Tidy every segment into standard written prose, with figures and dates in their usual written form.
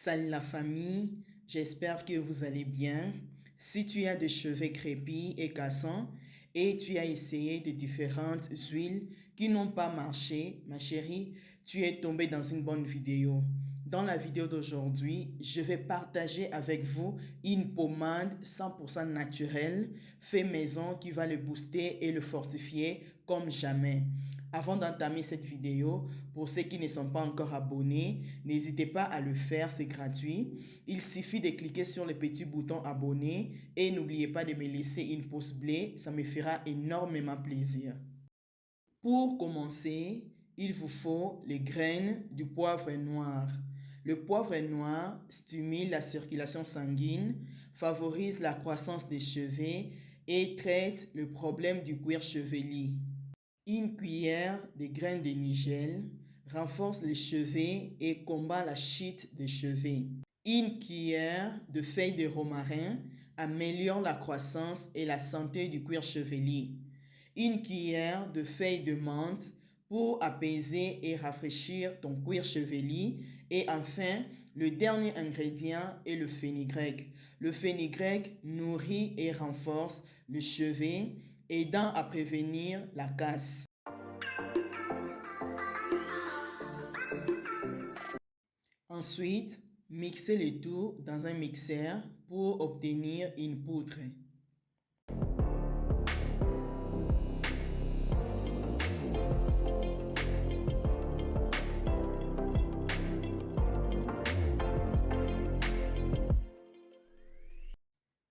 Salut la famille, j'espère que vous allez bien. Si tu as des cheveux crépus et cassants et tu as essayé de différentes huiles qui n'ont pas marché, ma chérie, tu es tombé dans une bonne vidéo. Dans la vidéo d'aujourd'hui, je vais partager avec vous une pommade 100% naturelle, fait maison qui va le booster et le fortifier comme jamais. Avant d'entamer cette vidéo, pour ceux qui ne sont pas encore abonnés, n'hésitez pas à le faire, c'est gratuit. Il suffit de cliquer sur le petit bouton abonner et n'oubliez pas de me laisser une pouce bleu, ça me fera énormément plaisir. Pour commencer, il vous faut les graines du poivre noir. Le poivre noir stimule la circulation sanguine, favorise la croissance des cheveux et traite le problème du cuir chevelu. Une cuillère de graines de nigel renforce les cheveux et combat la chute des cheveux. Une cuillère de feuilles de romarin améliore la croissance et la santé du cuir chevelu. Une cuillère de feuilles de menthe pour apaiser et rafraîchir ton cuir chevelu. Et enfin, le dernier ingrédient est le fenugrec. Le fenugrec nourrit et renforce les cheveux, aidant à prévenir la casse. Ensuite, mixez le tout dans un mixeur pour obtenir une poudre.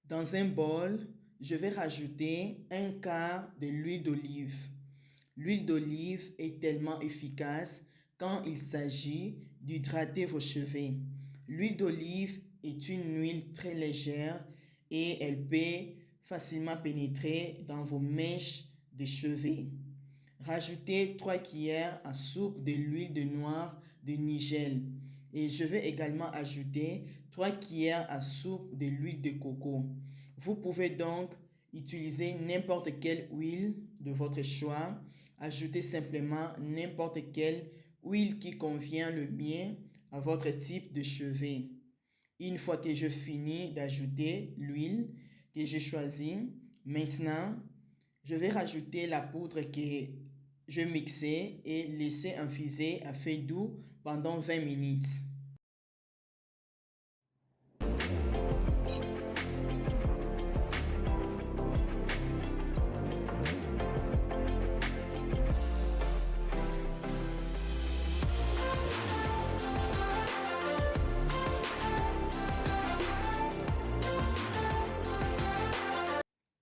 Dans un bol, je vais rajouter un quart de l'huile d'olive. L'huile d'olive est tellement efficace quand il s'agit d'hydrater vos cheveux. L'huile d'olive est une huile très légère et elle peut facilement pénétrer dans vos mèches de cheveux. Rajoutez 3 cuillères à soupe de l'huile de noix de nigel. Et je vais également ajouter 3 cuillères à soupe de l'huile de coco. Vous pouvez donc utiliser n'importe quelle huile de votre choix. Ajoutez simplement n'importe quelle huile qui convient le mieux à votre type de cheveux. Une fois que je finis d'ajouter l'huile que j'ai choisie, maintenant, je vais rajouter la poudre que je mixais et laisser infuser à feu doux pendant 20 minutes.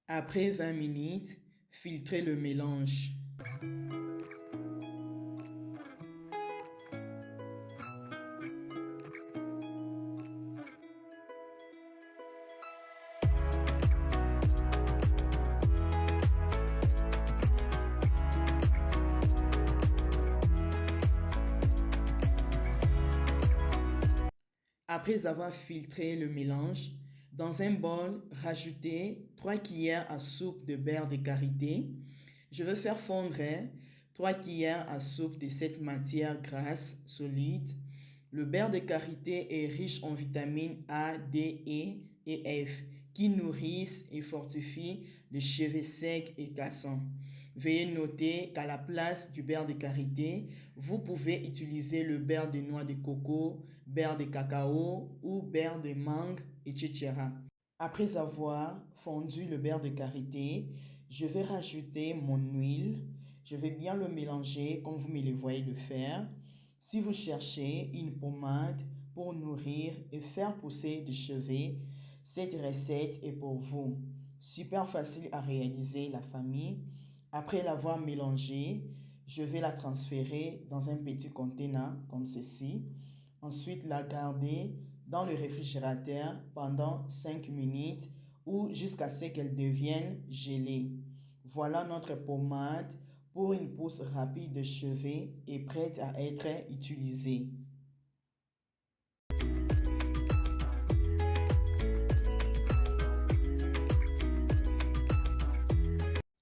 Après 20 minutes, filtrez le mélange. Après avoir filtré le mélange, dans un bol, rajoutez 3 cuillères à soupe de beurre de karité. Je vais faire fondre 3 cuillères à soupe de cette matière grasse solide. Le beurre de karité est riche en vitamines A, D, E et F qui nourrissent et fortifient les cheveux secs et cassants. Veuillez noter qu'à la place du beurre de karité, vous pouvez utiliser le beurre de noix de coco, beurre de cacao ou beurre de mangue, etc. Après avoir fondu le beurre de karité, je vais rajouter mon huile. Je vais bien le mélanger comme vous me le voyez le faire. Si vous cherchez une pommade pour nourrir et faire pousser des cheveux, cette recette est pour vous. Super facile à réaliser, la famille. Après l'avoir mélangée, je vais la transférer dans un petit conteneur comme ceci. Ensuite, la garder dans le réfrigérateur pendant 5 minutes ou jusqu'à ce qu'elle devienne gelée. Voilà notre pommade pour une pousse rapide de cheveux et prête à être utilisée.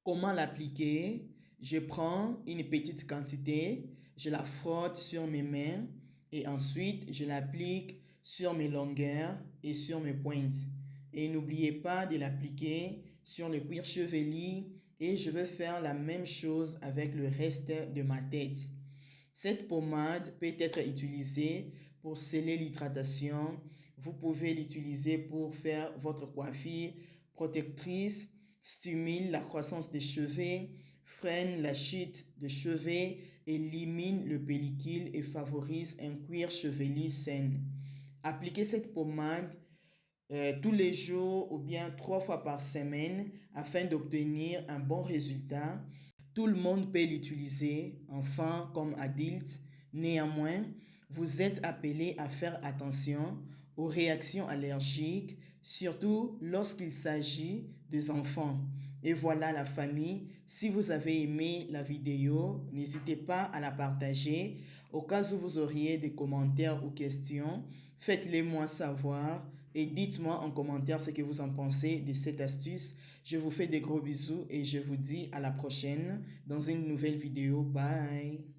Comment l'appliquer? Je prends une petite quantité, je la frotte sur mes mains et ensuite je l'applique sur mes longueurs et sur mes pointes. Et n'oubliez pas de l'appliquer sur le cuir chevelu et je vais faire la même chose avec le reste de ma tête. Cette pommade peut être utilisée pour sceller l'hydratation. Vous pouvez l'utiliser pour faire votre coiffure protectrice, stimule la croissance des cheveux, freine la chute de cheveux, élimine le pellicule et favorise un cuir chevelu sain. Appliquez cette pommade tous les jours ou bien 3 fois par semaine afin d'obtenir un bon résultat. Tout le monde peut l'utiliser, enfants comme adultes. Néanmoins, vous êtes appelés à faire attention aux réactions allergiques, surtout lorsqu'il s'agit des enfants. Et voilà la famille, si vous avez aimé la vidéo, n'hésitez pas à la partager. Au cas où vous auriez des commentaires ou questions, faites-les moi savoir et dites-moi en commentaire ce que vous en pensez de cette astuce. Je vous fais des gros bisous et je vous dis à la prochaine dans une nouvelle vidéo. Bye!